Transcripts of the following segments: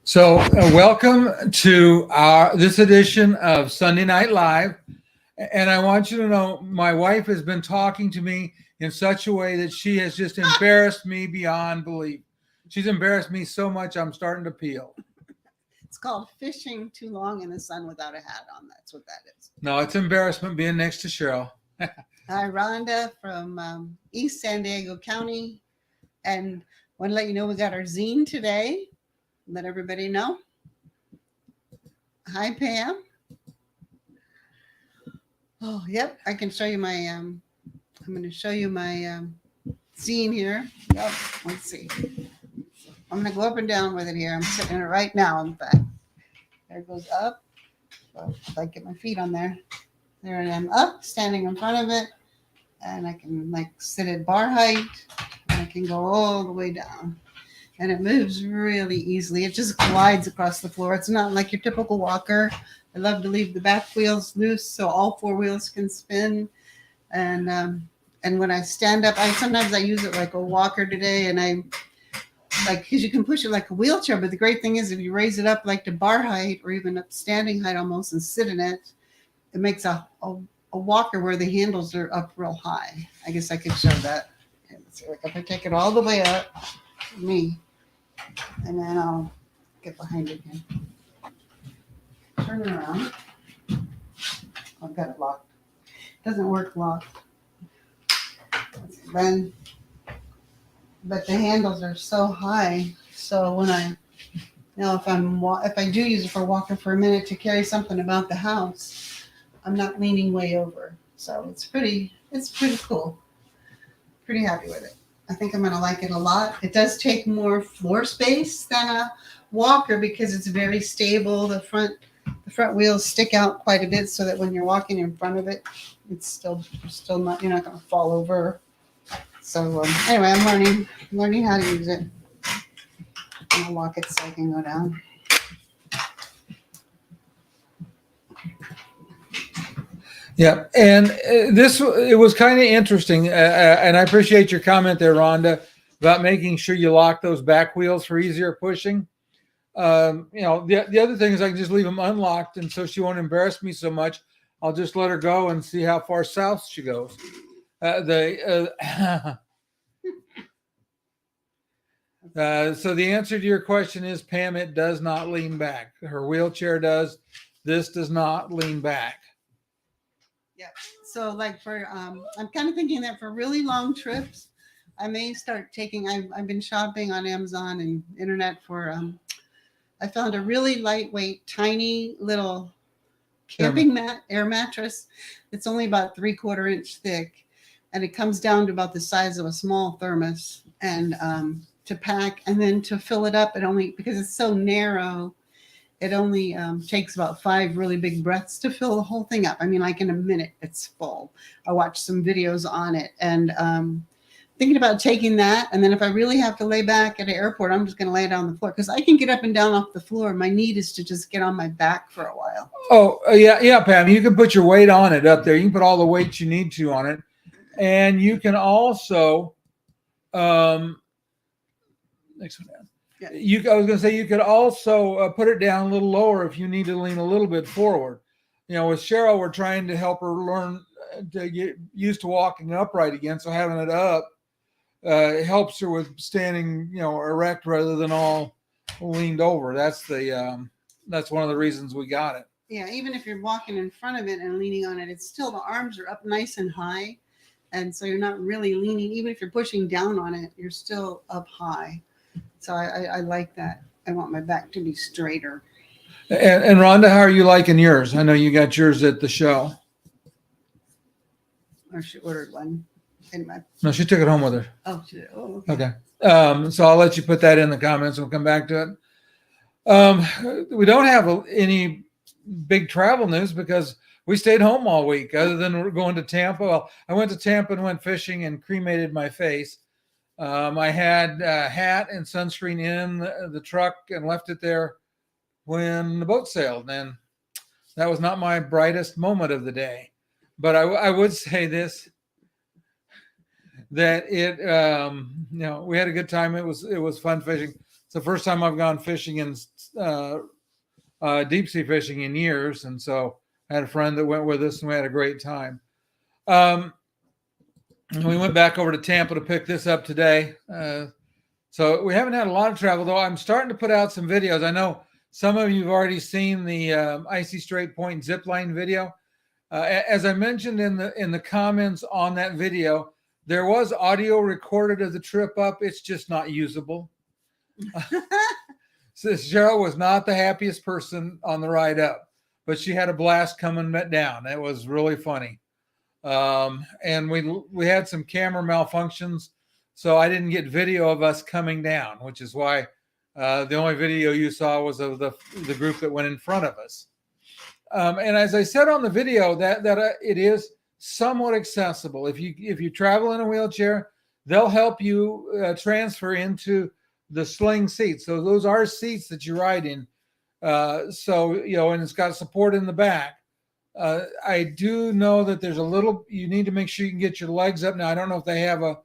So, welcome to our this edition of Sunday Night Live. And I want you to know my wife has been talking to me in such a way that she has just embarrassed me beyond belief. She's embarrassed me so much I'm starting to peel. It's called fishing too long in the sun without a hat on. That's what that is. No, it's embarrassment being next to Cheryl. Hi, Rhonda from East San Diego County. And want to let you know we got our zine today. Let everybody know. Hi, Pam. Oh, yep. I can show you my, I'm going to show you my zine here. Yep. Let's see. I'm going to go up and down with it here. I'm sitting in it right now, in fact. There it goes up. So if I get my feet on there. There I am up, standing in front of it. And I can like sit at bar height. And I can go all the way down. And it moves really easily. It just glides across the floor. It's not like your typical walker. I love to leave the back wheels loose so all four wheels can spin. And when I stand up, sometimes I use it like a walker today, and I like because you can push it like a wheelchair. But the great thing is if you raise it up like to bar height or even up standing height almost and sit in it, it makes a walker where the handles are up real high. I guess I could show that. Let's see, like if I take it all the way up, me. And then I'll get behind it again. Turn it around. I've got it locked. It doesn't work locked. Then, but the handles are so high. So when if I do use it for walking for a minute to carry something about the house, I'm not leaning way over. So it's pretty cool. Pretty happy with it. I think I'm going to like it a lot. It does take more floor space than a walker because it's very stable. The front wheels stick out quite a bit so that when you're walking in front of it, it's still not, you're not going to fall over. So anyway, I'm learning how to use it. I'm going to lock it so I can go down. Yeah, and it was kind of interesting, and I appreciate your comment there, Rhonda, about making sure you lock those back wheels for easier pushing. The other thing is I can just leave them unlocked, and so she won't embarrass me so much. I'll just let her go and see how far south she goes. So the answer to your question is, Pam, it does not lean back. Her wheelchair does. This does not lean back. Yeah. So like I'm kind of thinking that for really long trips, I may start taking, I've been shopping on Amazon and internet for, I found a really lightweight, tiny little camping air mattress. It's only about 3/4 inch thick. And it comes down to about the size of a small thermos. And to pack and then to fill it up, because it's so narrow, it only takes about 5 really big breaths to fill the whole thing up. I mean, like in a minute, it's full. I watched some videos on it and thinking about taking that. And then if I really have to lay back at an airport, I'm just going to lay it on the floor because I can get up and down off the floor. My need is to just get on my back for a while. Oh, yeah, Pam. You can put your weight on it up there. You can put all the weight you need to on it. And you can also, next one down. Yeah. I was going to say you could also put it down a little lower if you need to lean a little bit forward. With Cheryl, we're trying to help her learn to get used to walking upright again. So having it up helps her with standing, erect rather than all leaned over. That's one of the reasons we got it. Yeah, even if you're walking in front of it and leaning on it, it's still the arms are up nice and high, and so you're not really leaning. Even if you're pushing down on it, you're still up high. So I like that. I want my back to be straighter. And Rhonda, how are you liking yours? I know you got yours at the show. Or she ordered one. No, she took it home with her. Oh, she did. Oh, okay. Okay. So I'll let you put that in the comments. We'll come back to it. We don't have any big travel news because we stayed home all week other than going to Tampa. Well, I went to Tampa and went fishing and cremated my face. I had a hat and sunscreen in the truck and left it there when the boat sailed. And that was not my brightest moment of the day. But I would say this, that we had a good time. It was fun fishing. the first time I've gone fishing in deep sea fishing in years, and so I had a friend that went with us, and we had a great time. And we went back over to Tampa to pick this up today. So we haven't had a lot of travel, though. I'm starting to put out some videos. I know some of you have already seen the Icy Strait Point zipline video. As I mentioned in the comments on that video, there was audio recorded of the trip up. It's just not usable. So Cheryl was not the happiest person on the ride up, but she had a blast coming down. It was really funny. And we had some camera malfunctions, so I didn't get video of us coming down, which is why the only video you saw was of the group that went in front of us. And as I said on the video, that it is somewhat accessible. If you travel in a wheelchair, they'll help you transfer into the sling seats. So those are seats that you ride in. So and it's got support in the back. I do know that there's you need to make sure you can get your legs up. Now, I don't know if they have a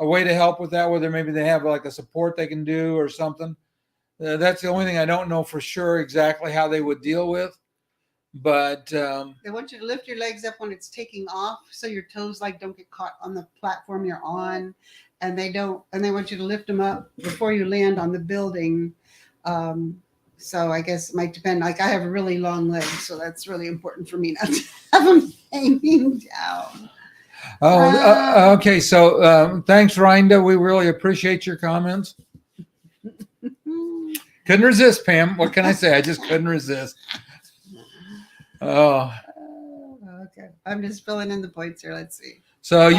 way to help with that, whether maybe they have like a support they can do or something. That's the only thing I don't know for sure exactly how they would deal with. But they want you to lift your legs up when it's taking off, so your toes don't get caught on the platform you're on, and they want you to lift them up before you land on the building. So I guess it might depend. Like, I have a really long leg, so that's really important for me not to have them hanging down. Okay. So thanks, Rhonda. We really appreciate your comments. Couldn't resist, Pam. What can I say? I just couldn't resist. Oh. Okay. I'm just filling in the points here. Let's see. So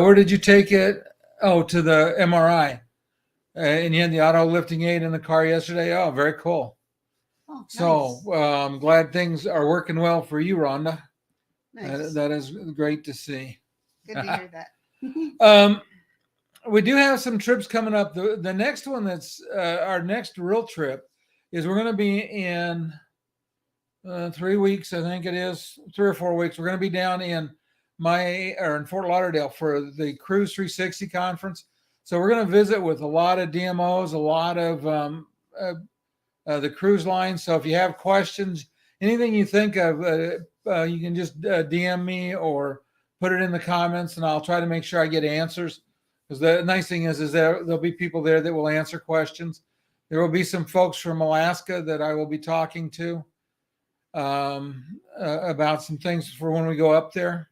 where did you take it? Oh, to the MRI. And you had the auto lifting aid in the car yesterday. Oh, very cool. Oh, so nice. I'm glad things are working well for you, Rhonda. Nice. That is great to see. Good to hear that. We do have some trips coming up. The next one that's our next real trip is we're going to be in 3 weeks. I think it is 3 or 4 weeks. We're going to be down in Fort Lauderdale for the Cruise 360 conference. So we're going to visit with a lot of DMOs, a lot of the cruise lines. So if you have questions, anything you think of, you can just DM me or put it in the comments, and I'll try to make sure I get answers. Because the nice thing is there'll be people there that will answer questions. There will be some folks from Alaska that I will be talking to about some things for when we go up there.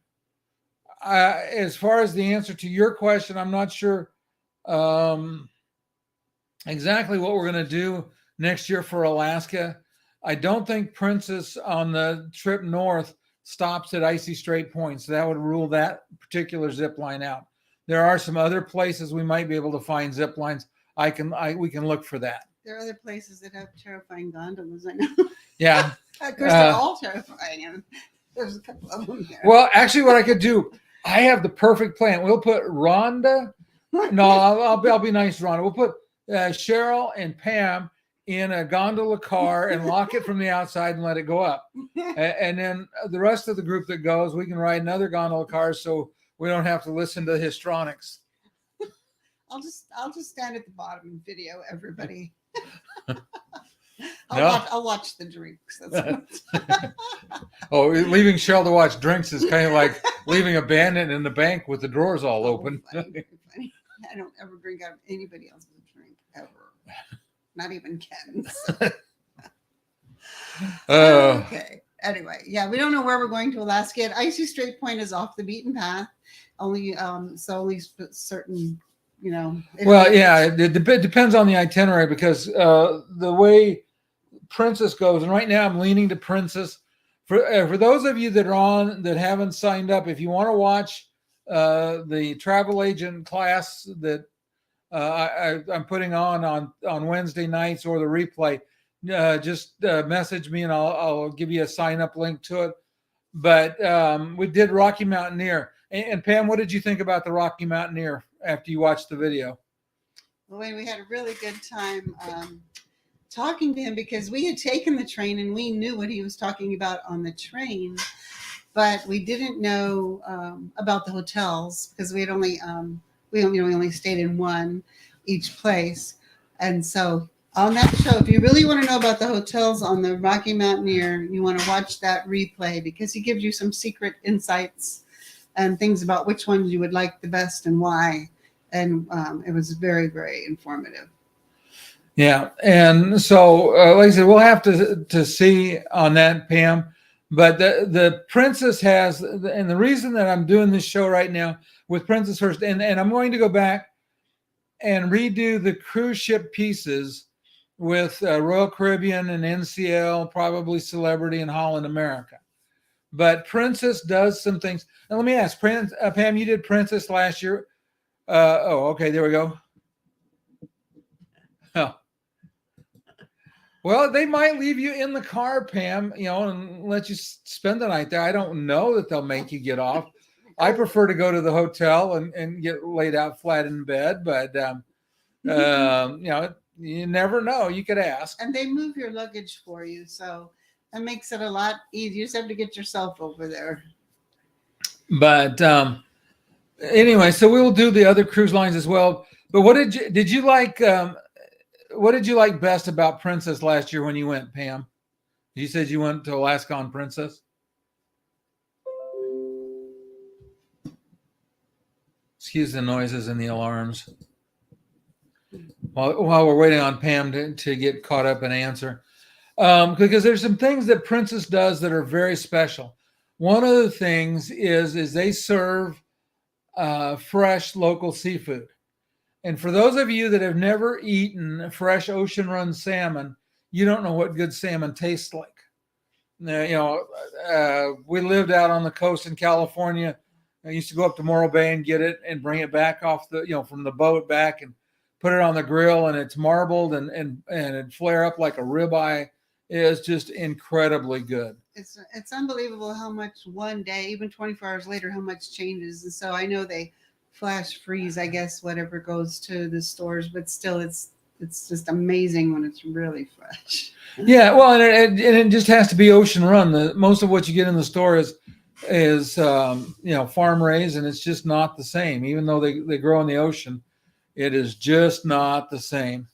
As far as the answer to your question, I'm not sure exactly what we're going to do next year for Alaska. I don't think Princess on the trip north stops at Icy Strait Point, so that would rule that particular zip line out. There are some other places we might be able to find zip lines. We can look for that. There are other places that have terrifying gondolas, I know. Yeah. Of course, they're all terrifying. And there's a couple of them there. Well, actually, what I could do, I have the perfect plan. We'll put Rhonda. No, I'll be nice, Rhonda. We'll put Cheryl and Pam in a gondola car and lock it from the outside and let it go up. And then the rest of the group that goes, we can ride another gondola car so we don't have to listen to histrionics. I'll just stand at the bottom and video everybody. No. I'll watch the drinks. Oh, leaving Cheryl to watch drinks is kind of like leaving a bandit in the bank with the drawers all open. Funny. I don't ever drink out of anybody else's drink ever. Not even Ken's. Okay. Anyway, yeah, we don't know where we're going to Alaska yet. Icy Strait Point is off the beaten path. Only certain, Well, yeah, it depends on the itinerary because the way Princess goes, and right now I'm leaning to Princess. For those of you that are on that haven't signed up, if you want to watch the travel agent class that I'm putting on Wednesday nights or the replay, just message me and I'll give you a sign up link to it. But we did Rocky Mountaineer. And Pam, what did you think about the Rocky Mountaineer after you watched the video? Well, we had a really good time talking to him because we had taken the train and we knew what he was talking about on the train, but we didn't know about the hotels because we only stayed in one each place, and so On that show, if you really want to know about the hotels on the Rocky Mountaineer, you want to watch that replay because he gives you some secret insights and things about which ones you would like the best and why. And it was very, very informative. Yeah, and so like I said, we'll have to see on that, Pam. But the Princess has, and the reason that I'm doing this show right now with Princess first, and I'm going to go back and redo the cruise ship pieces with Royal Caribbean and NCL, probably Celebrity and Holland America. But Princess does some things. Now let me ask, Pam, you did Princess last year. Okay, there we go. Oh. Well, they might leave you in the car, Pam, and let you spend the night there. I don't know that they'll make you get off. I prefer to go to the hotel and get laid out flat in bed, but you never know. You could ask. And they move your luggage for you, so that makes it a lot easier. You just have to get yourself over there. But anyway, so we will do the other cruise lines as well. But what did you like? What did you like best about Princess last year when you went, Pam? You said you went to Alaska on Princess. Excuse the noises and the alarms. While we're waiting on Pam to get caught up and answer. Because there's some things that Princess does that are very special. One of the things is they serve fresh local seafood. And for those of you that have never eaten fresh ocean run salmon, you don't know what good salmon tastes like. We lived out on the coast in California. I used to go up to Morro Bay and get it and bring it back off from the boat back and put it on the grill, and it's marbled and it'd flare up like a ribeye. It's just incredibly good. It's unbelievable how much one day, even 24 hours later, how much changes. And so I know they flash freeze, I guess, whatever goes to the stores, but still it's just amazing when it's really fresh. Yeah, well, and it just has to be ocean run. Most of what you get in the store is farm raised, and it's just not the same. Even though they grow in the ocean, it is just not the same.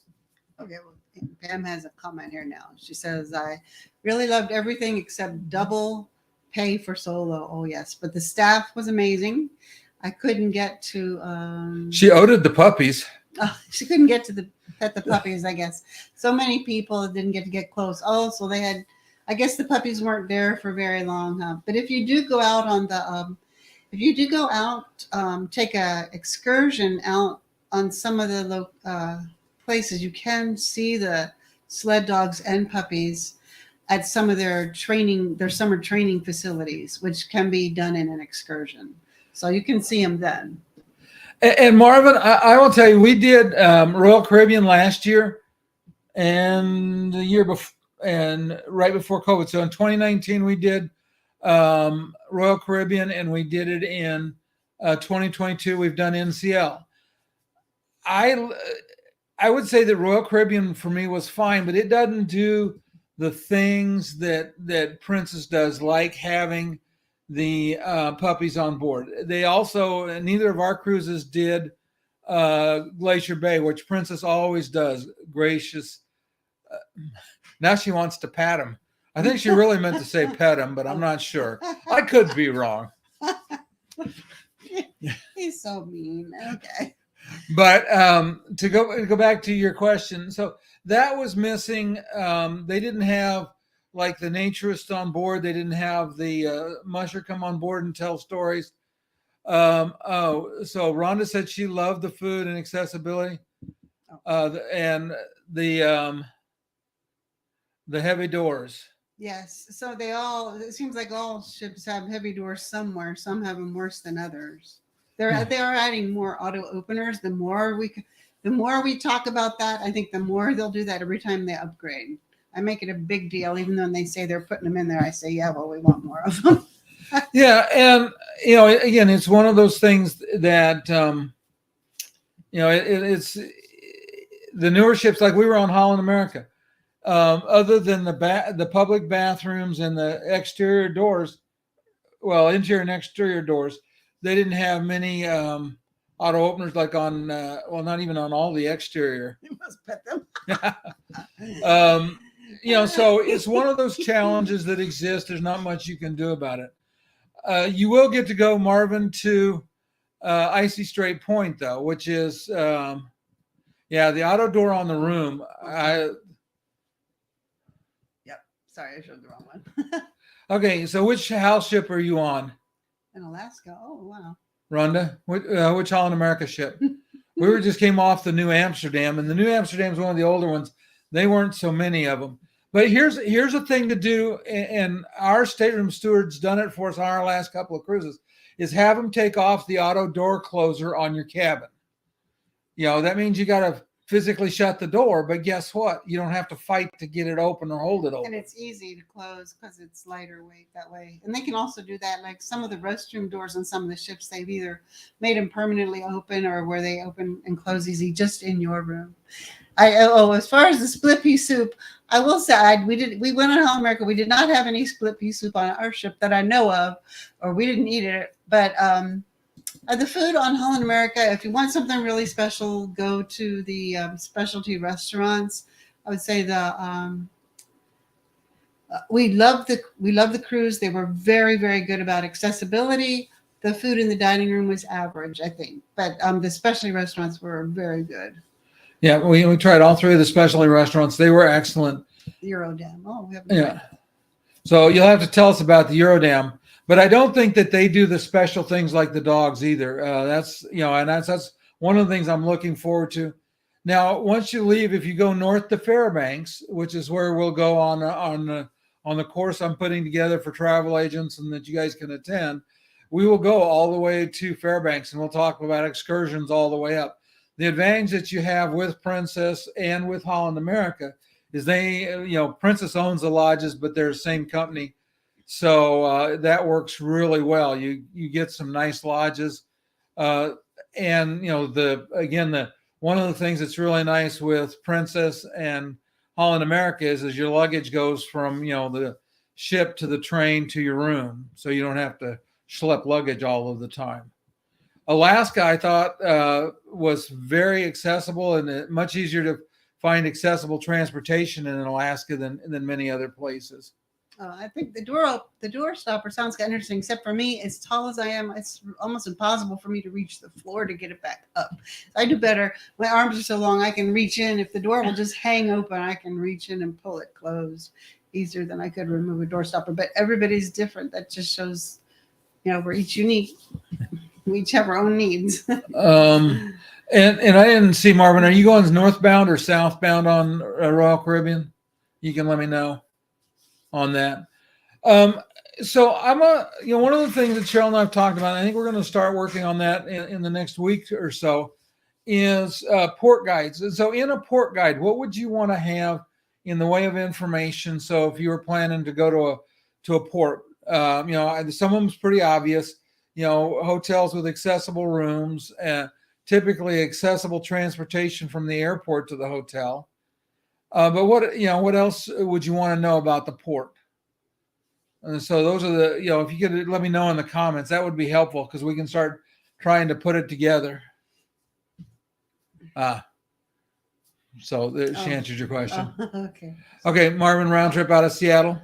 Okay, well, Pam has a comment here now. She says, I really loved everything except double pay for solo. Oh, yes. But the staff was amazing. I couldn't get to... She owed the puppies. Oh, she couldn't get to pet the puppies, I guess. So many people didn't get close. Oh, so they had... I guess the puppies weren't there for very long, huh? But if you do go out on the... if you do go out, take a excursion out on some of the places, you can see the sled dogs and puppies at some of their summer training facilities, which can be done in an excursion. So you can see them then. And Marvin, I will tell you, we did Royal Caribbean last year and the year before, and right before COVID. So in 2019, we did Royal Caribbean, and we did it in 2022. We've done NCL. I would say that Royal Caribbean for me was fine, but it doesn't do the things that Princess does, like having the puppies on board. They also, neither of our cruises did Glacier Bay, which Princess always does. Gracious. Now she wants to pat him. I think she really meant to say pet him, but I'm not sure. I could be wrong. He's so mean. Okay. But to go back to your question, so that was missing. They didn't have like the naturist on board. They didn't have the musher come on board and tell stories. So Rhonda said she loved the food and accessibility, and the heavy doors. Yes. So it seems like all ships have heavy doors somewhere. Some have them worse than others. They are adding more auto openers. The more we talk about that, I think the more they'll do that every time they upgrade. I make it a big deal, even though they say they're putting them in there. I say, yeah, well, we want more of them. Yeah, and again, it's one of those things that it's the newer ships. Like we were on Holland America. Other than the public bathrooms and the exterior doors, well, interior and exterior doors, they didn't have many auto openers like on, not even on all the exterior. You must pet them. um, so it's one of those challenges that exist. There's not much you can do about it. You will get to go, Marvin, to Icy Straight Point, though, which is, the auto door on the room. Yep. Sorry, I showed the wrong one. Okay, so which house ship are you on? In Alaska. Oh, wow. Rhonda, which Holland America ship? We just came off the New Amsterdam, and the New Amsterdam is one of the older ones. They weren't so many of them. But here's a thing to do, and our stateroom steward's done it for us on our last couple of cruises, is have them take off the auto door closer on your cabin. That means you got to physically shut the door, but guess what? You don't have to fight to get it open or hold it open. And it's easy to close because it's lighter weight that way. And they can also do that, like some of the restroom doors on some of the ships, they've either made them permanently open or where they open and close easy just in your room. As far as the split pea soup, I will say we went on Holland America. We did not have any split pea soup on our ship that I know of, or we didn't eat it. But the food on Holland America, if you want something really special, go to the specialty restaurants. I would say we love the cruise. They were very, very good about accessibility. The food in the dining room was average, I think, but the specialty restaurants were very good. Yeah, we tried all three of the specialty restaurants. They were excellent. Eurodam. Oh, we haven't. Yeah. So you'll have to tell us about the Eurodam. But I don't think that they do the special things like the dogs either. That's one of the things I'm looking forward to. Now, once you leave, if you go north to Fairbanks, which is where we'll go on the course I'm putting together for travel agents and that you guys can attend, we will go all the way to Fairbanks and we'll talk about excursions all the way up. The advantage that you have with Princess and with Holland America is Princess owns the lodges, but they're the same company. So that works really well. You get some nice lodges, and one of the things that's really nice with Princess and Holland America is your luggage goes from the ship to the train to your room, so you don't have to schlep luggage all of the time. Alaska, I thought, was very accessible and much easier to find accessible transportation in Alaska than many other places. I think the door stopper sounds kind of interesting, except for me, as tall as I am, it's almost impossible for me to reach the floor to get it back up. I do better. My arms are so long, I can reach in. If the door will just hang open, I can reach in and pull it closed easier than I could remove a door stopper. But everybody's different. That just shows, we're each unique. We each have our own needs. And I didn't see, Marvin, are you going northbound or southbound on Royal Caribbean? You can let me know on that. So I'm one of the things that Cheryl and I have talked about, I think we're going to start working on that in the next week or so, is port guides. And so in a port guide, what would you want to have in the way of information? So if you were planning to go to a port, some of them's pretty obvious, hotels with accessible rooms, typically accessible transportation from the airport to the hotel. But what else would you want to know about the port? And so those are if you could let me know in the comments, that would be helpful because we can start trying to put it together. So she answered your question. Okay, Marvin, round trip out of Seattle.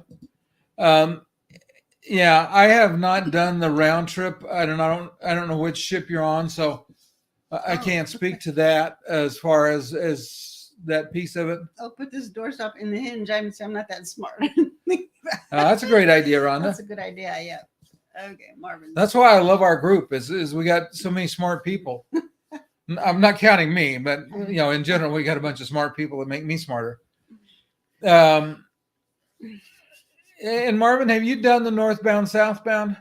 Yeah, I have not done the round trip. I don't know which ship you're on, so I can't speak to that as far as that piece of it. Oh, put this doorstop in the hinge. I'm not that smart. That's a great idea, Rhonda. That's a good idea. Yeah. Okay, Marvin. That's why I love our group. Is we got so many smart people. I'm not counting me, but in general, we got a bunch of smart people that make me smarter. And Marvin, have you done the northbound, southbound?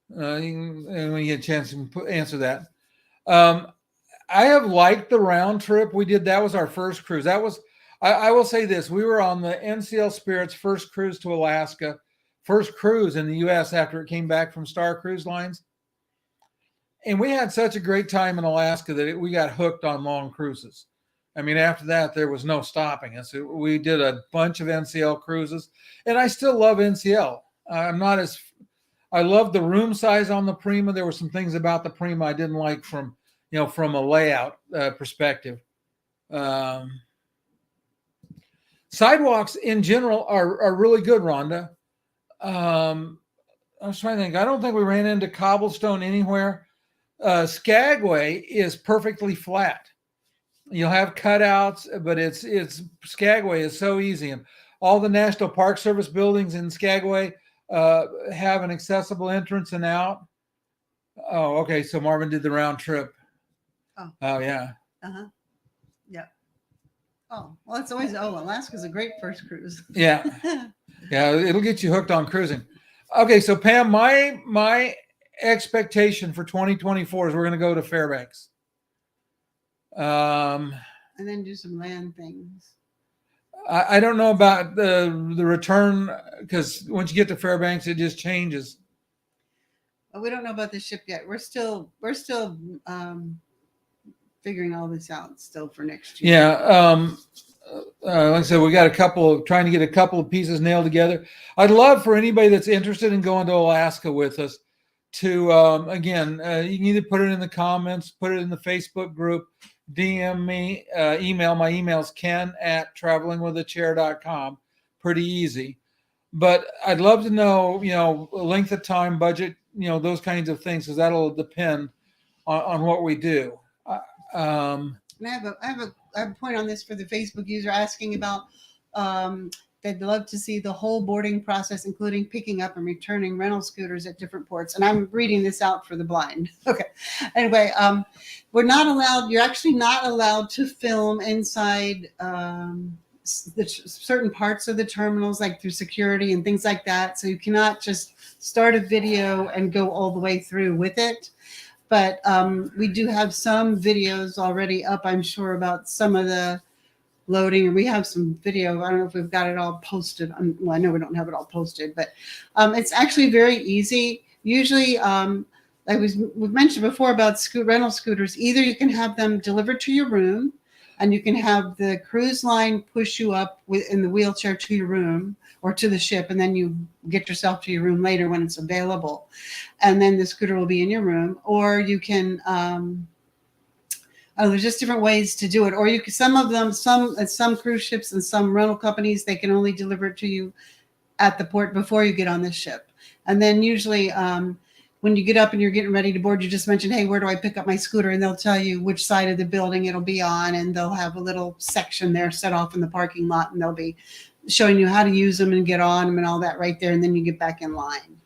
When you get a chance to answer that. I have liked the round trip. We did. That was our first cruise. That was, I will say this. We were on the NCL Spirit's first cruise to Alaska, first cruise in the U.S. after it came back from Star Cruise Lines. And we had such a great time in Alaska that we got hooked on long cruises. I mean, after that, there was no stopping us. We did a bunch of NCL cruises, and I still love NCL. I love the room size on the Prima. There were some things about the Prima I didn't like from a layout perspective. Um, sidewalks in general are really good, Rhonda. I was trying to think. I don't think we ran into cobblestone anywhere. Skagway is perfectly flat. You'll have cutouts, but it's Skagway is so easy, and all the National Park Service buildings in Skagway have an accessible entrance and out. Oh, okay. So Marvin did the round trip. Oh yeah. Uh-huh. Yeah. Oh, well, it's always, Alaska's a great first cruise. Yeah. Yeah. It'll get you hooked on cruising. Okay. So Pam, my expectation for 2024 is we're going to go to Fairbanks. And then do some land things. I don't know about the return, because once you get to Fairbanks, it just changes. But we don't know about the ship yet. We're still figuring all this out still for next year. Yeah. Like I said, we got trying to get a couple of pieces nailed together. I'd love for anybody that's interested in going to Alaska with us to, again, you can either put it in the comments, put it in the Facebook group, DM me, email. My email's ken@travelingwithachair.com. Pretty easy. But I'd love to know, length of time, budget, those kinds of things, because that'll depend on what we do. And I have a point on this for the Facebook user asking about they'd love to see the whole boarding process, including picking up and returning rental scooters at different ports. And I'm reading this out for the blind. Okay. Anyway, we're not allowed. You're actually not allowed to film inside certain parts of the terminals, like through security and things like that. So you cannot just start a video and go all the way through with it. But we do have some videos already up, I'm sure, about some of the loading. And we have some video. I don't know if we've got it all posted. Well, I know we don't have it all posted, but it's actually very easy. Usually, like we've mentioned before about rental scooters, either you can have them delivered to your room, and you can have the cruise line push you up in the wheelchair to your room or to the ship, and then you get yourself to your room later when it's available. And then the scooter will be in your room. Or you can, there's just different ways to do it. Or you can, some cruise ships and some rental companies, they can only deliver it to you at the port before you get on the ship. And then usually when you get up and you're getting ready to board, you just mention, hey, where do I pick up my scooter? And they'll tell you which side of the building it'll be on. And they'll have a little section there set off in the parking lot. And they'll be showing you how to use them and get on them and all that right there. And then you get back in line.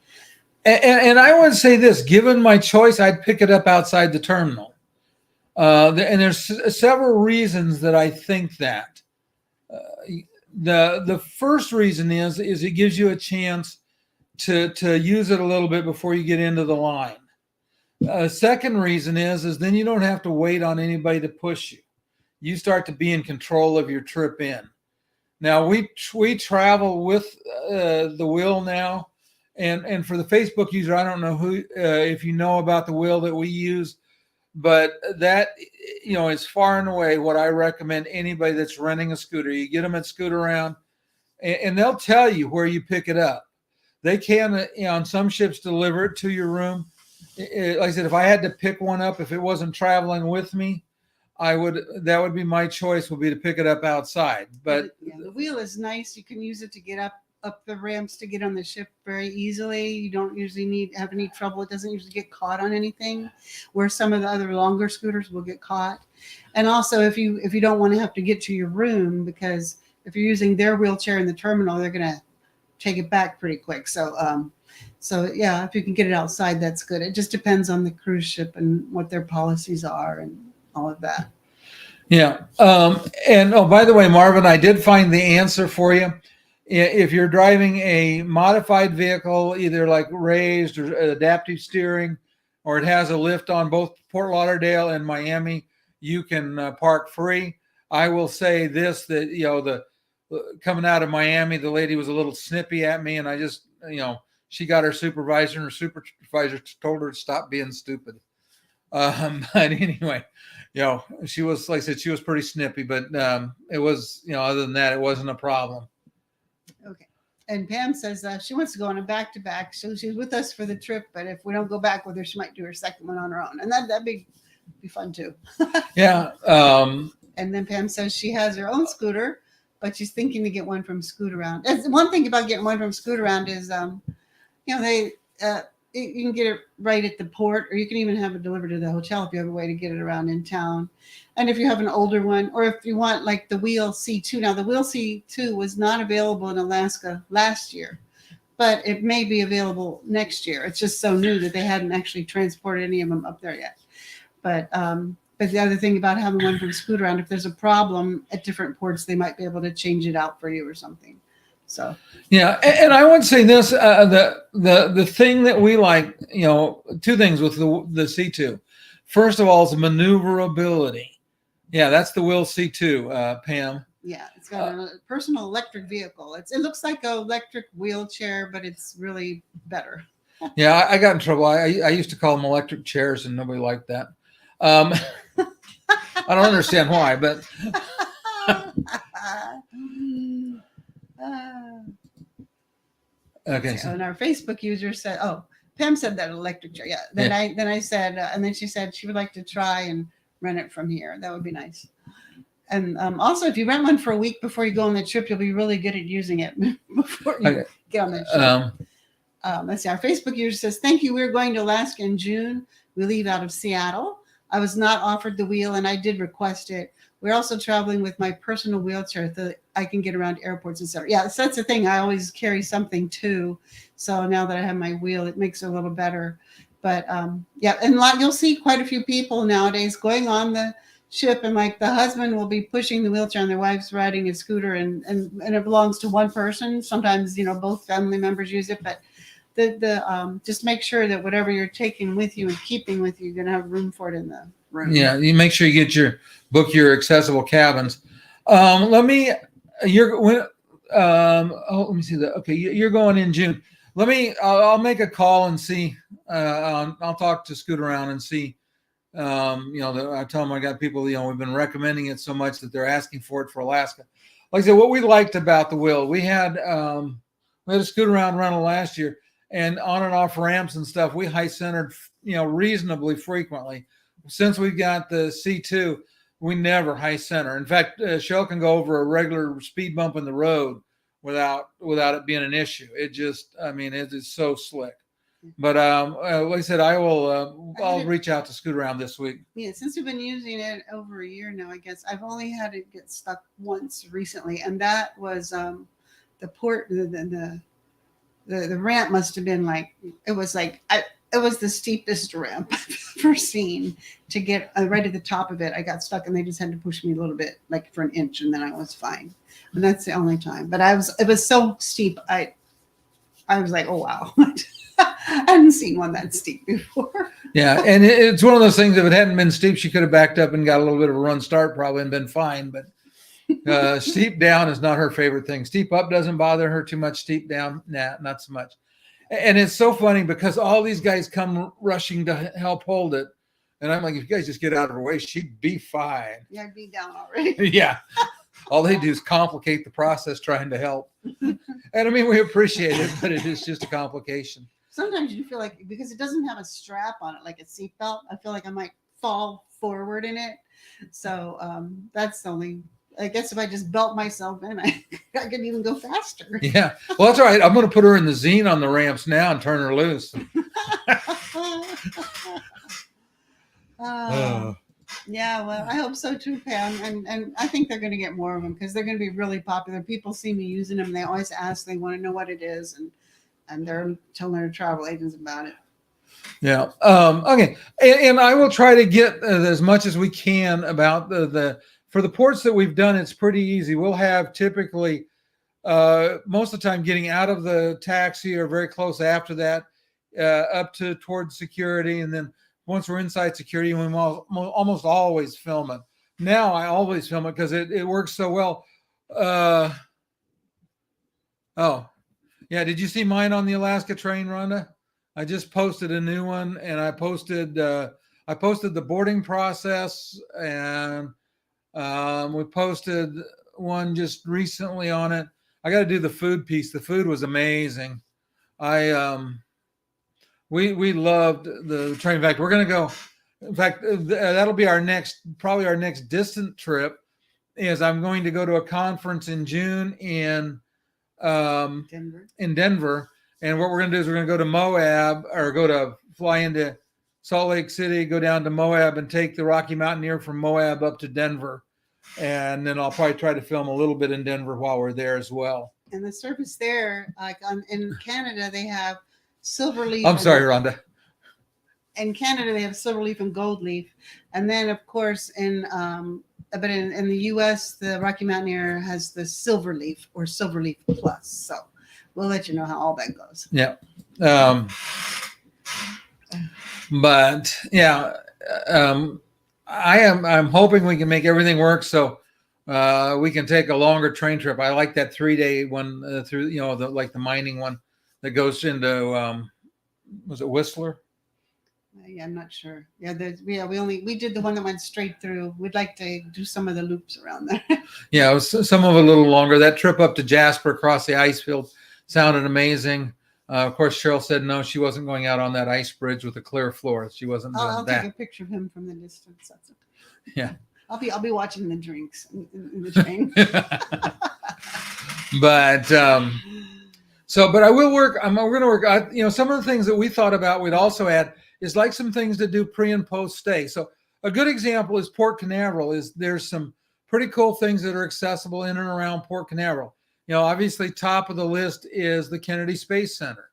And I would say this, given my choice, I'd pick it up outside the terminal. And there's several reasons that I think that. The first reason is it gives you a chance to use it a little bit before you get into the line. Second reason is then you don't have to wait on anybody to push you. You start to be in control of your trip in. Now we travel with the wheel now, and for the Facebook user, I don't know who if you know about the wheel that we use, but that is far and away what I recommend anybody that's renting a scooter. You get them at Scooter Around, and they'll tell you where you pick it up. They can, on some ships, deliver it to your room. Like I said, if I had to pick one up, if it wasn't traveling with me, that would be my choice, would be to pick it up outside. But yeah, the wheel is nice. You can use it to get up the ramps to get on the ship very easily. You don't usually have any trouble. It doesn't usually get caught on anything, where some of the other longer scooters will get caught. And also, if you don't want to have to get to your room, because if you're using their wheelchair in the terminal, they're going to take it back pretty quick. So yeah, if you can get it outside, that's good. It just depends on the cruise ship and what their policies are and all of that. Yeah. And by the way, Marvin, I did find the answer for you. If you're driving a modified vehicle, either like raised or adaptive steering, or it has a lift on both Fort Lauderdale and Miami, you can park free. I will say this, that, coming out of Miami, the lady was a little snippy at me, and I just, she got her supervisor, and her supervisor told her to stop being stupid. But anyway, she was, like I said, she was pretty snippy, but it was, other than that, it wasn't a problem. Okay. And Pam says she wants to go on a back-to-back. So she's with us for the trip, but if we don't go back with her, she might do her second one on her own. And that'd be fun too. Yeah. And then Pam says she has her own scooter, but she's thinking to get one from Scoot Around. That's one thing about getting one from Scoot Around is, they you can get it right at the port, or you can even have it delivered to the hotel if you have a way to get it around in town. And if you have an older one, or if you want like the Wheel C2. Now the Wheel C2 was not available in Alaska last year, but it may be available next year. It's just so new that they hadn't actually transported any of them up there yet. But the other thing about having one from Scoot Around, if there's a problem at different ports, they might be able to change it out for you or something. So Yeah, and I would say this: the thing that we like, two things with the C2. First of all, is maneuverability. Yeah, that's the Wheel C2, Pam. yeah, it's got a personal electric vehicle. It looks like an electric wheelchair, but it's really better. Yeah, I got in trouble. I used to call them electric chairs, and nobody liked that. I don't understand why, but okay. So, and our Facebook user said, "Oh, Pam said that electric chair." Yeah. Then I said, and then she said she would like to try and rent it from here. That would be nice. And also, if you rent one for a week before you go on the trip, you'll be really good at using it before you get on the trip. Let's see. Our Facebook user says, "Thank you. We're going to Alaska in June. We leave out of Seattle. I was not offered the wheel, and I did request it. We're also traveling with my personal wheelchair so that I can get around airports, etc." Yeah, so that's the thing. I always carry something too. So now that I have my wheel, it makes it a little better. But yeah, and you'll see quite a few people nowadays going on the ship, and like the husband will be pushing the wheelchair and their wife's riding a scooter, and it belongs to one person. Sometimes both family members use it, but just make sure that whatever you're taking with you and keeping with you, you're going to have room for it in the room. Yeah, you make sure you get book your accessible cabins. Let me see that. Okay, you're going in June. I'll make a call and see. I'll talk to Scoot Around and see. I tell them I got people. We've been recommending it so much that they're asking for it for Alaska. Like I said, what we liked about the wheel, we had a Scoot Around rental last year, and on and off ramps and stuff, we high centered, reasonably frequently. Since we got the C2, we never high center. In fact, Cheryl can go over a regular speed bump in the road without it being an issue. It is so slick. But like I said, I'll reach out to Scoot Around this week. Yeah, since we've been using it over a year now, I guess I've only had it get stuck once recently, and that was the port. The ramp must have been it was the steepest ramp I've ever seen to get right at the top of it. I got stuck, and they just had to push me a little bit, like for an inch, and then I was fine. And that's the only time. But it was so steep. I was like, oh wow. I hadn't seen one that steep before. Yeah, and it's one of those things. If it hadn't been steep, she could have backed up and got a little bit of a run start probably and been fine. But steep down is not her favorite thing. Steep up doesn't bother her too much. Steep down, nah, not so much. And it's so funny because all these guys come rushing to help hold it. And I'm like, if you guys just get out of her way, she'd be fine. Yeah, I'd be down already. Yeah. All they do is complicate the process trying to help. And we appreciate it, but it is just a complication. Sometimes you feel like, because it doesn't have a strap on it like a seatbelt, I feel like I might fall forward in it. So that's the only, I guess if I just belt myself in, I could even go faster. Yeah. Well, that's all right. I'm going to put her in the Zeen on the ramps now and turn her loose. Yeah, well, I hope so too, Pam. And I think they're going to get more of them because they're going to be really popular. People see me using them. They always ask. They want to know what it is. And they're telling their travel agents about it. Yeah. Okay. And I will try to get as much as we can about for the ports that we've done. It's pretty easy. We'll have typically most of the time getting out of the taxi or very close after that up to towards security. And then once we're inside security, we almost always film it. Now I always film it because it works so well. Oh, yeah. Did you see mine on the Alaska train, Rhonda? I just posted a new one, and I posted the boarding process, and we posted one just recently on it. I got to do the food piece. The food was amazing. We loved the train. In fact, we're going to go. In fact, that'll be probably our next distant trip. is I'm going to go to a conference in June in Denver. Denver. And what we're going to do is we're going to go to Moab, or fly into Salt Lake City, go down to Moab, and take the Rocky Mountaineer from Moab up to Denver. And then I'll probably try to film a little bit in Denver while we're there as well. And the service there, like in Canada, they have silver leaf. I'm sorry, Rhonda. In Canada, they have silver leaf and gold leaf. And then, of course, in the U.S., the Rocky Mountaineer has the silver leaf or silver leaf plus. So we'll let you know how all that goes. Yeah. But yeah, I'm hoping we can make everything work so we can take a longer train trip. I like that 3-day one through, the mining one that goes into, was it Whistler? Yeah, I'm not sure. Yeah, we did the one that went straight through. We'd like to do some of the loops around there. Yeah, it was some of it a little longer. That trip up to Jasper across the ice field sounded amazing. Of course, Cheryl said no, she wasn't going out on that ice bridge with a clear floor. She wasn't doing I'll that. take a picture of him from the distance. That's okay. Yeah. I'll be watching the drinks in the train. But but I will work. We're going to work. Some of the things that we thought about, we'd also add is like some things to do pre and post stay. So a good example is Port Canaveral. There's some pretty cool things that are accessible in and around Port Canaveral. Obviously top of the list is the Kennedy Space Center,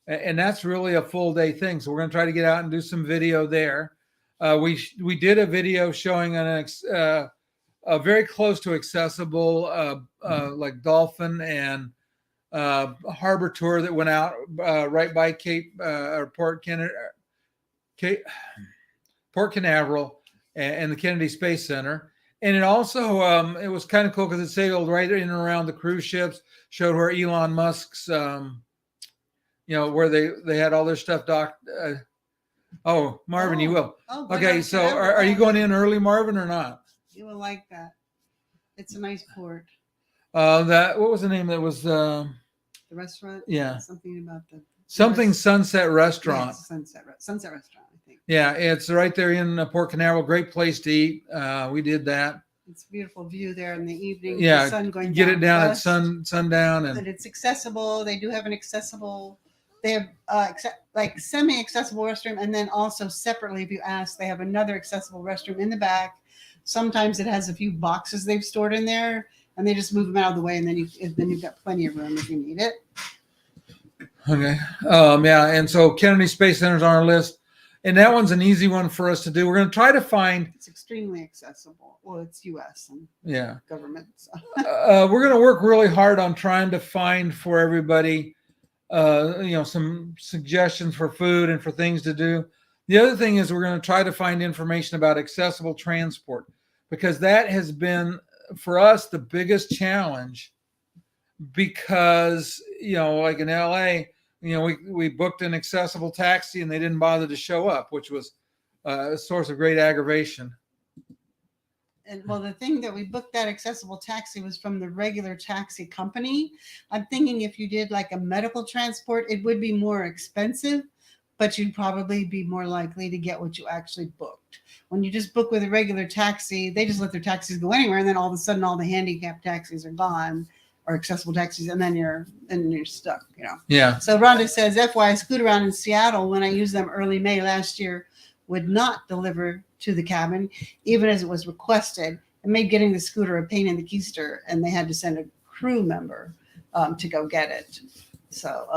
and that's really a full day thing. So we're going to try to get out and do some video there. We did a video showing a very close to accessible like dolphin and harbor tour that went out right by Port Canaveral and the Kennedy Space Center. And it also, it was kind of cool because it sailed right in and around the cruise ships, showed where Elon Musk's, where they had all their stuff docked. Marvin, you will. Okay, so are you going in early, Marvin, or not? You will like that. It's a nice port. What was the name? That was the restaurant. Yeah, something about Sunset Restaurant. Yes, Sunset Restaurant, I think. Yeah, it's right there in Port Canaveral. Great place to eat. We did that. It's a beautiful view there in the evening. Yeah, the sun going get down it down west. at sundown, and it's accessible. They do have an accessible. They have like semi-accessible restroom, and then also separately, if you ask, they have another accessible restroom in the back. Sometimes it has a few boxes they've stored in there, and they just move them out of the way, and then you've got plenty of room if you need it. Okay. And so Kennedy Space Center is on our list, and that one's an easy one for us to do. We're going to try to find. It's extremely accessible. Well, it's U.S. and government. So. We're going to work really hard on trying to find for everybody, some suggestions for food and for things to do. The other thing is we're going to try to find information about accessible transport, because that has been for us the biggest challenge. Because like in LA, we booked an accessible taxi and they didn't bother to show up, which was a source of great aggravation. And well, the thing that we booked that accessible taxi was from the regular taxi company. I'm thinking if you did like a medical transport, it would be more expensive, but you'd probably be more likely to get what you actually booked. When you just book with a regular taxi, they just let their taxis go anywhere, and then all of a sudden all the handicapped taxis are gone, or accessible taxis, and then you're stuck, Yeah. So Rhonda says, FYI, Scoot Around in Seattle, when I used them early May last year, would not deliver to the cabin, even as it was requested. It made getting the scooter a pain in the keister, and they had to send a crew member to go get it. So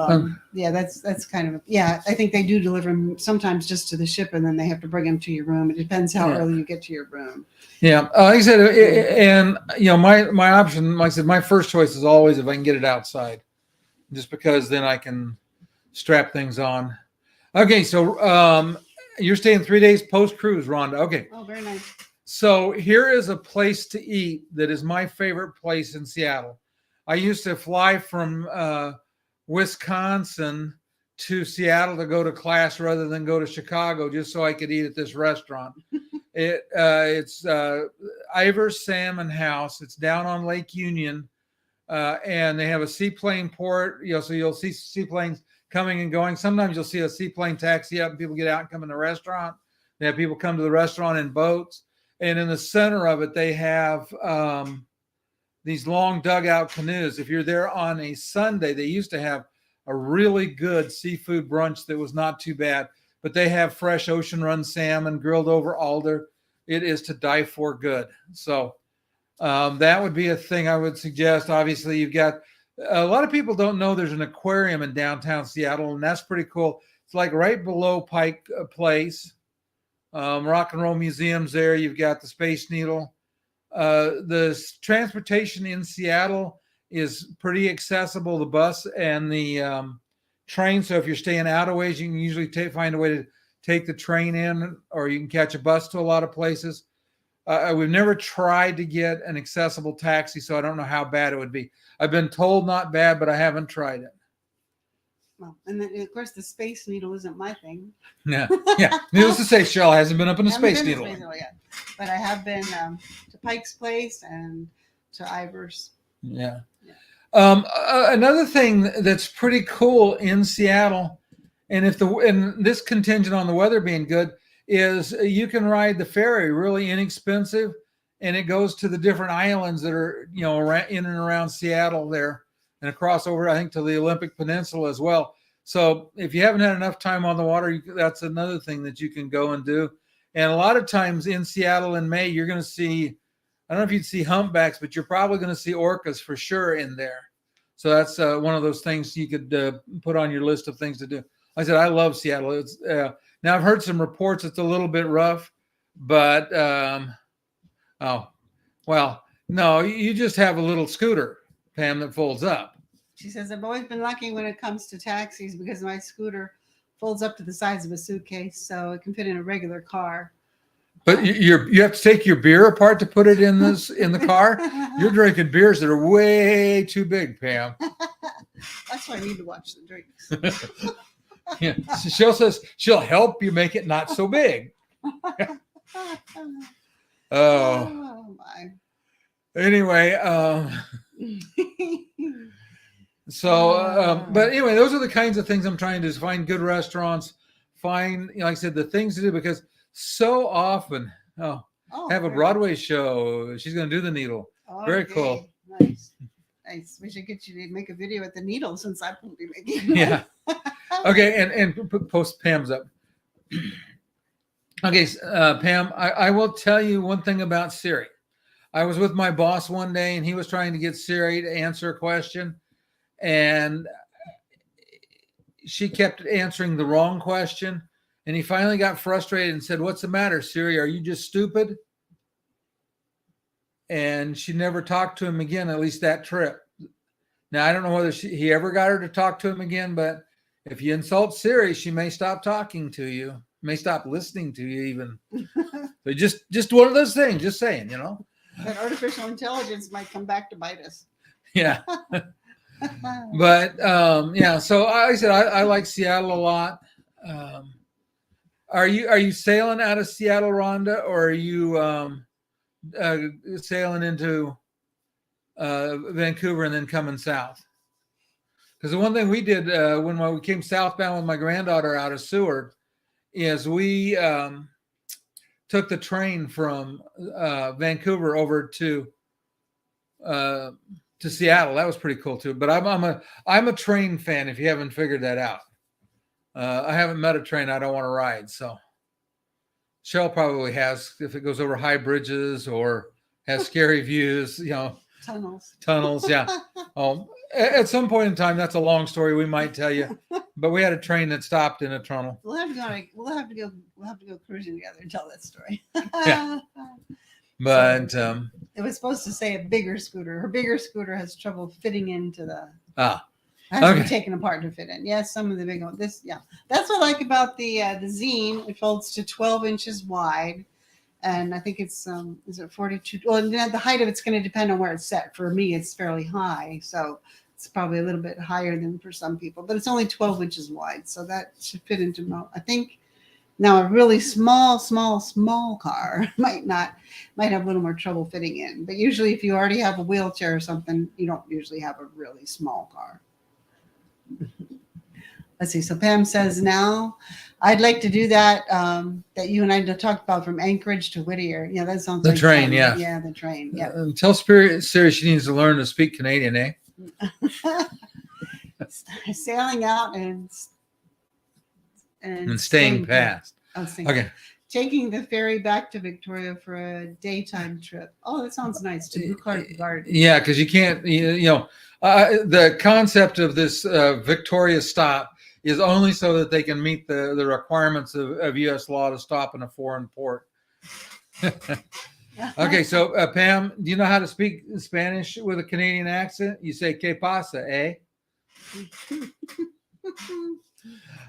that's kind of I think they do deliver them sometimes just to the ship, and then they have to bring them to your room. It depends how early you get to your room. Yeah, like I said, and my option, like I said, my first choice is always if I can get it outside, just because then I can strap things on. Okay, so you're staying 3 days post cruise, Rhonda. Okay. Oh, very nice. So here is a place to eat that is my favorite place in Seattle. I used to fly from Wisconsin to Seattle to go to class rather than go to Chicago just so I could eat at this restaurant. It's Ivar's Salmon House. It's down on Lake Union, and they have a seaplane port. So you'll see seaplanes coming and going. Sometimes you'll see a seaplane taxi up and people get out and come in the restaurant. They have people come to the restaurant in boats. And in the center of it, they have these long dugout canoes. If you're there on a Sunday, they used to have a really good seafood brunch that was not too bad, but they have fresh ocean run salmon grilled over alder. It is to die for good. So that would be a thing I would suggest. Obviously, you've got a lot of people don't know there's an aquarium in downtown Seattle, and that's pretty cool. It's like right below Pike Place. Rock and Roll Museum's there. You've got the Space Needle. The transportation in Seattle is pretty accessible, the bus and the train. So if you're staying out of ways, you can usually find a way to take the train in, or you can catch a bus to a lot of places. We've never tried to get an accessible taxi, so I don't know how bad it would be. I've been told not bad, but I haven't tried it. Well, and then, of course, the Space Needle isn't my thing. Yeah. Needless to say, Cheryl hasn't been up in the I haven't Space been to Needle. Space Needle yet, but I have been to Pike's Place and to Ivers. Yeah. Another thing that's pretty cool in Seattle, and this contingent on the weather being good, is you can ride the ferry really inexpensive, and it goes to the different islands that are in and around Seattle there, and across over I think to the Olympic Peninsula as well. So if you haven't had enough time on the water, that's another thing that you can go and do. And a lot of times in Seattle in May, you're going to see, I don't know if you'd see humpbacks, but you're probably going to see orcas for sure in there. So that's one of those things you could put on your list of things to do. Like I said, I love Seattle. It's now I've heard some reports it's a little bit rough, but no, you just have a little scooter, Pam, that folds up. She says, I've always been lucky when it comes to taxis because my scooter folds up to the size of a suitcase, so it can fit in a regular car. But you have to take your beer apart to put it in the car. You're drinking beers that are way too big, Pam. That's why I need to watch the drinks. Yeah, Cheryl says she'll help you make it not so big. Oh my. Anyway, but anyway, those are the kinds of things I'm trying to do: is find good restaurants, find, like I said, the things to do, because so often, have a Broadway show. She's going to do the Needle. Okay. Very cool. Nice. We should get you to make a video at the Needle since I won't be making. Yeah. Okay, and post Pam's up. Okay, Pam, I will tell you one thing about Siri. I was with my boss one day, and he was trying to get Siri to answer a question, and she kept answering the wrong question, and he finally got frustrated and said, "What's the matter, Siri? Are you just stupid?" And she never talked to him again, at least that trip. Now, I don't know whether he ever got her to talk to him again, but if you insult Siri, she may stop talking to you, may stop listening to you even. So just one of those things, just saying, That artificial intelligence might come back to bite us. Yeah. But so I said I like Seattle a lot. Are you sailing out of Seattle, Rhonda, or are you sailing into Vancouver and then coming south? Because the one thing we did when we came southbound with my granddaughter out of Seward is we took the train from Vancouver over to Seattle. That was pretty cool too. But I'm a train fan, if you haven't figured that out. I haven't met a train I don't want to ride. So Cheryl probably has, if it goes over high bridges or has scary views, Tunnels, yeah. At some point in time, that's a long story we might tell you. But we had a train that stopped in a tunnel. We'll have to go cruising together and tell that story. Yeah. But it was supposed to say a bigger scooter. Her bigger scooter has trouble fitting into the. Has to be taken apart to fit in. Yes, some of the big ones. That's what I like about the Zeen. It folds to 12 inches wide, and I think it's is it 42? Well, the height of it's going to depend on where it's set. For me, it's fairly high, so it's probably a little bit higher than for some people. But it's only 12 inches wide, so that should fit into. I think now a really small car might have a little more trouble fitting in. But usually, if you already have a wheelchair or something, you don't usually have a really small car. Let's see. So Pam says now I'd like to do that. That you and I talked about from Anchorage to Whittier. Yeah, that sounds The like train, fun. yeah. Yeah, the train. Yeah. Tell Siri she needs to learn to speak Canadian, eh? Sailing out and Staying past. Okay. Taking the ferry back to Victoria for a daytime trip. Oh, that sounds nice. To Buckhart Garden. Yeah, because you can't, the concept of this Victoria stop is only so that they can meet the requirements of U.S. law to stop in a foreign port. Okay, so Pam, do you know how to speak Spanish with a Canadian accent? You say "Que pasa," eh?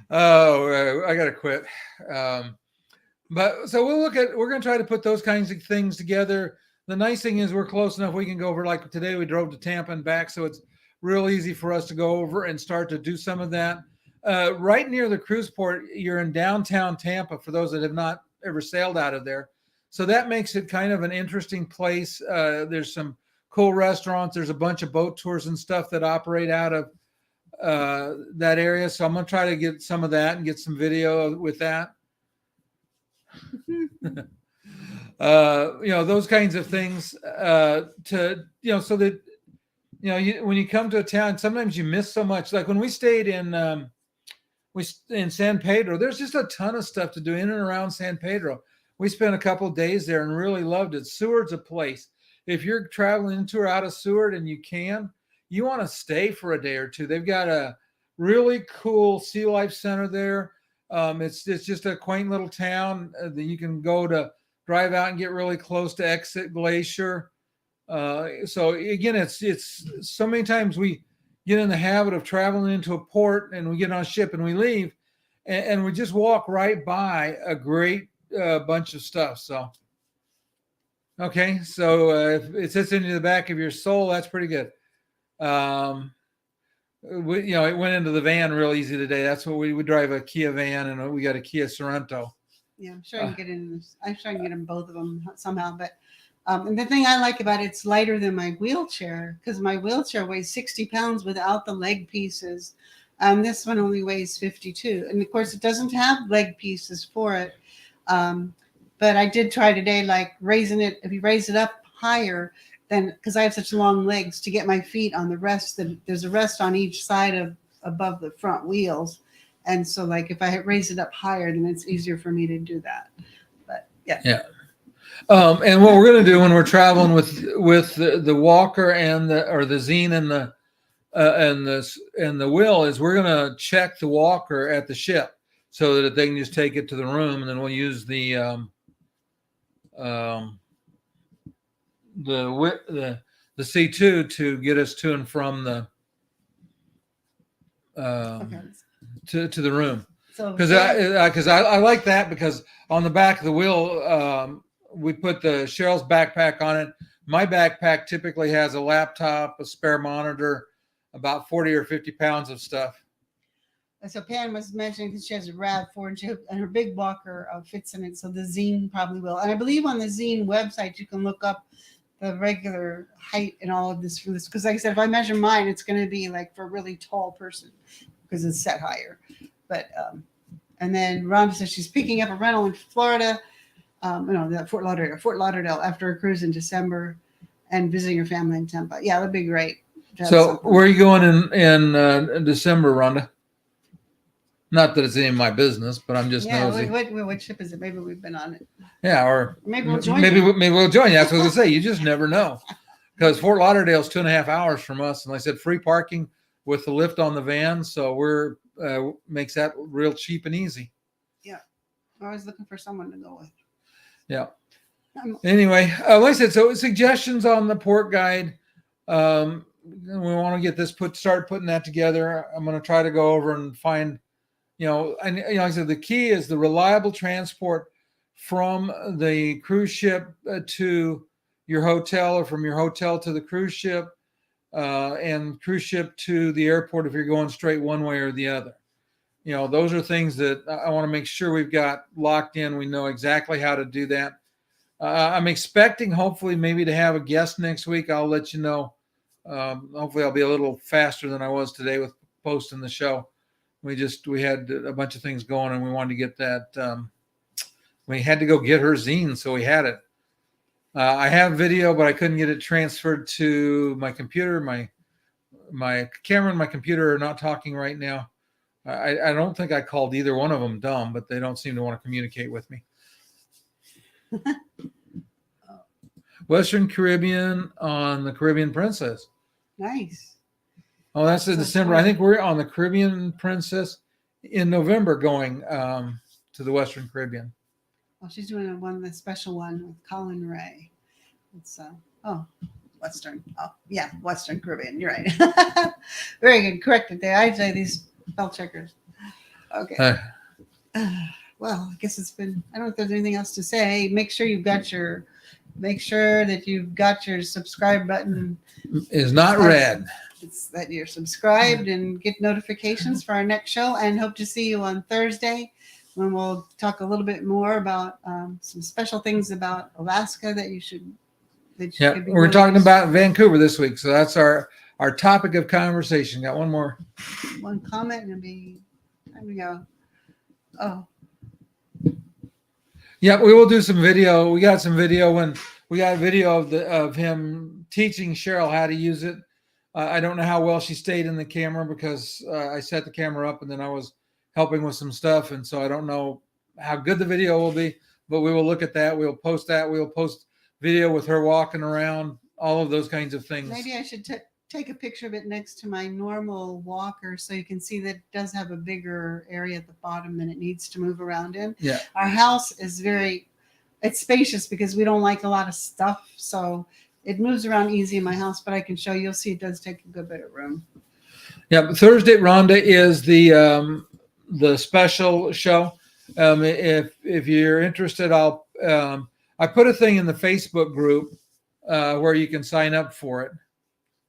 Oh, I gotta quit. But so we're going to try to put those kinds of things together. The nice thing is we're close enough. We can go over, like today we drove to Tampa and back. So it's real easy for us to go over and start to do some of that. Right near the cruise port, you're in downtown Tampa for those that have not ever sailed out of there. So that makes it kind of an interesting place. There's some cool restaurants. There's a bunch of boat tours and stuff that operate out of that area. So I'm going to try to get some of that and get some video with that. Those kinds of things so that when you come to a town, sometimes you miss so much. Like when we stayed in San Pedro, there's just a ton of stuff to do in and around San Pedro. We spent a couple of days there and really loved it. Seward's a place. If you're traveling into or out of Seward and you want to stay for a day or two. They've got a really cool sea life center there. It's just a quaint little town that you can go to drive out and get really close to Exit Glacier. So again, it's so many times we get in the habit of traveling into a port and we get on a ship and we leave and we just walk right by a great bunch of stuff. So, okay. So if it sits into the back of your soul, that's pretty good. It went into the van real easy today. That's what we drive a Kia van and we got a Kia Sorento. Yeah, I'm sure I can get in. I'm sure I can get in both of them somehow. But and the thing I like about it's lighter than my wheelchair because my wheelchair weighs 60 pounds without the leg pieces. This one only weighs 52, and of course it doesn't have leg pieces for it. But I did try today, like raising it. If you raise it up higher, then because I have such long legs to get my feet on the rest, there's a rest on each side above the front wheels. And so like if I raise it up higher, then it's easier for me to do that. But yeah. Yeah. And what we're going to do when we're traveling with the Walker and the Zeen and the Will is we're going to check the Walker at the ship so that they can just take it to the room, and then we'll use the C2 to get us to and from the to the room. So because I like that because on the back of the wheel we put the Cheryl's backpack on it. My backpack typically has a laptop, a spare monitor, about 40 or 50 pounds of stuff. So Pam was mentioning that she has a RAV4 and her big walker fits in it. So the Zeen probably will. And I believe on the Zeen website, you can look up the regular height and all of this for this. Because like I said, if I measure mine, it's going to be like for a really tall person because it's set higher. But, and then Rhonda says she's picking up a rental in Florida. Fort Lauderdale after a cruise in December and visiting her family in Tampa. Yeah, that'd be great. So where are you going in December, Rhonda? Not that it's any of my business, but I'm just nosy. What ship is it? Maybe we've been on it. Yeah, or maybe we'll join. Maybe we'll join you. That's what I was gonna say. You just never know, because Fort Lauderdale's 2.5 hours from us, and like I said, free parking with the lift on the van, so we're makes that real cheap and easy. Yeah, I'm always looking for someone to go with. Yeah. Anyway, like I said, so suggestions on the port guide. We want to get this start putting that together. I'm going to try to go over and find, like I said, the key is the reliable transport from the cruise ship to your hotel, or from your hotel to the cruise ship, and cruise ship to the airport if you're going straight one way or the other. Those are things that I want to make sure we've got locked in. We know exactly how to do that. I'm expecting, hopefully, maybe to have a guest next week. I'll let you know. Hopefully, I'll be a little faster than I was today with posting the show. We had a bunch of things going, and we wanted to get that. We had to go get her zine, so we had it. I have video, but I couldn't get it transferred to my computer. My camera and my computer are not talking right now. I don't think I called either one of them dumb, but they don't seem to want to communicate with me. Western Caribbean on the Caribbean Princess. Nice. Oh, that's in So December. fun. I think we're on the Caribbean Princess in November, going to the Western Caribbean. Well, she's doing the special one with Colin Ray. It's Western. Oh, yeah, Western Caribbean. You're right. Very good. Corrected there. I say these spell checkers. Okay. Well, I guess it's been. I don't know if there's anything else to say. Make sure that you've got your subscribe button. Is not red. It's that you're subscribed and get notifications for our next show. And hope to see you on Thursday, when we'll talk a little bit more about some special things about Alaska that you should. Yeah, we're talking about Vancouver this week, so that's our topic of conversation. Got one more. One comment and it'll be time to go. Oh, yeah, we will do some video. We got some video of him teaching Cheryl how to use it. I don't know how well she stayed in the camera because I set the camera up and then I was helping with some stuff, and so I don't know how good the video will be. But we will look at that. We'll post that. We'll post video with her walking around, all of those kinds of things. maybe I should take a picture of it next to my normal walker so you can see that it does have a bigger area at the bottom than it needs to move around in. Yeah. Our house is it's spacious because we don't like a lot of stuff. So it moves around easy in my house, but I can show you. You'll see it does take a good bit of room. Yeah, but Thursday at Rhonda is the special show. If you're interested, I put a thing in the Facebook group where you can sign up for it.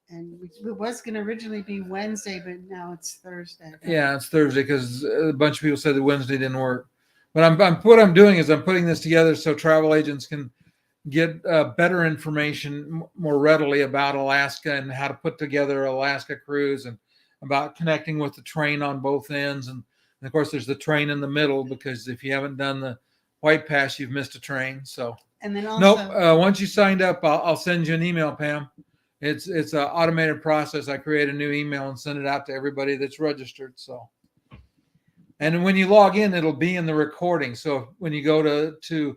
And it was going to originally be Wednesday, but now it's Thursday. Yeah, it's Thursday because a bunch of people said that Wednesday didn't work. But what I'm doing is I'm putting this together so travel agents can get better information more readily about Alaska and how to put together Alaska cruise and about connecting with the train on both ends. And of course, there's the train in the middle because if you haven't done the White Pass, you've missed a train. So and then also, once you signed up, I'll send you an email, Pam. It's an automated process. I create a new email and send it out to everybody that's registered. So, and when you log in, it'll be in the recording. So when you go to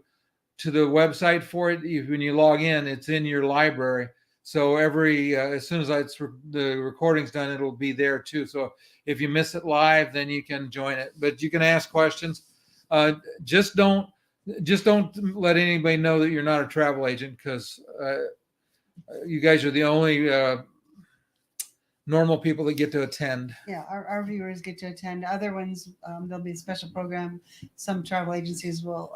the website for it, when you log in, it's in your library. So as soon as the recording's done, it'll be there too. So if you miss it live, then you can join it. But you can ask questions. Just don't let anybody know that you're not a travel agent because you guys are the only normal people that get to attend. Yeah, our viewers get to attend. Other ones, there'll be a special program. Some travel agencies will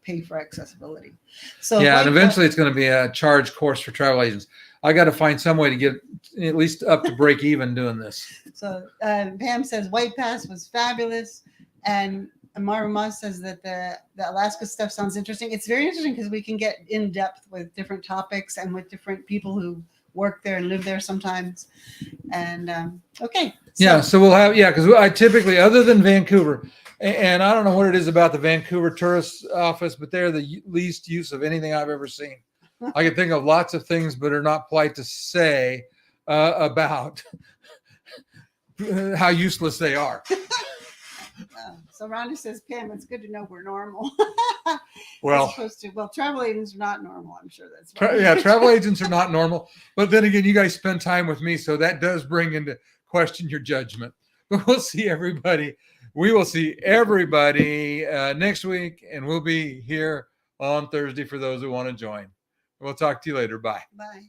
pay for accessibility. So yeah, and eventually it's going to be a charge course for travel agents. I got to find some way to get at least up to break even doing this. So Pam says White Pass was fabulous, and Mara Moss says that the Alaska stuff sounds interesting. It's very interesting because we can get in depth with different topics and with different people who work there and live there sometimes. And okay. So we'll have, because I typically, other than Vancouver, and I don't know what it is about the Vancouver tourist office, but they're the least use of anything I've ever seen. I can think of lots of things, but are not polite to say about how useless they are. So Rhonda says, Pam, it's good to know we're normal. Well, travel agents are not normal. I'm sure that's right. Travel agents are not normal. But then again, you guys spend time with me, so that does bring into question your judgment. But we'll see everybody. We will see everybody next week, and we'll be here on Thursday for those who want to join. We'll talk to you later. Bye. Bye.